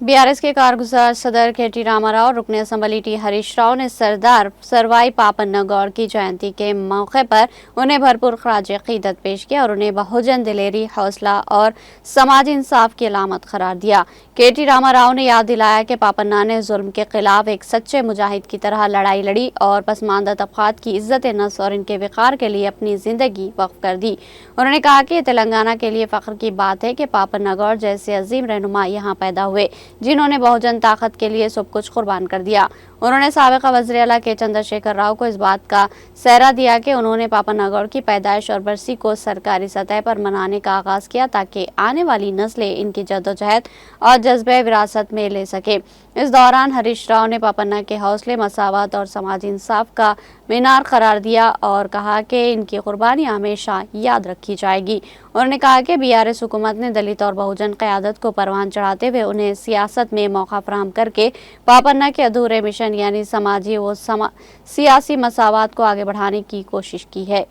BRS के कारगुजार सदर K.T.. Rama Rao, रुकन असम्बली टी हरीश राव ने सरदार सरवाई पापन्ना गौड़ की जयंती के मौके पर उन्हें भरपूर खराज अकीदत पेश किया और उन्हें बहुजन दिलेरी, हौसला और समाजी इंसाफ की अलामत करार दिया। के.टी. रामाराव ने याद दिलाया कि पापन्ना ने जुल्म के खिलाफ एक सच्चे मुजाहिद की तरह लड़ाई लड़ी और पसमानदा तबकात की इज्जत नफ्स और इनके वक़ार के लिए अपनी जिंदगी वक्फ कर दी। उन्होंने कहा कि तेलंगाना के लिए फख्र की बात है कि पापन्ना गौड़ जैसे अजीम रहनुमा यहाँ पैदा हुए, जिन्होंने बहुजन ताकत के लिए सब कुछ कुर्बान कर दिया। उन्होंने साबिक़ा वज़ीर आला के चंद्रशेखर राव को इस बात का सहरा दिया कि उन्होंने पापन्ना गौड़ की पैदाइश और बरसी को सरकारी सतह पर मनाने का आगाज़ किया ताकि आने वाली नस्लें इनकी जद्दोजहद और जज्बे विरासत में ले सके। इस दौरान हरीश राव ने पापन्ना के हौसले, मसावत और समाजी इंसाफ का मीनार करार दिया और कहा कि इनकी कुर्बानी हमेशा याद रखी जाएगी। उन्होंने कहा कि बीआरएस हुकूमत ने दलित और बहुजन क़यादत को परवान चढ़ाते हुए उन्हें सियासत में मौका फराहम करके पापन्ना के अधूरे मिशन यानी समाजी व सियासी मसावत को आगे बढ़ाने की कोशिश की है।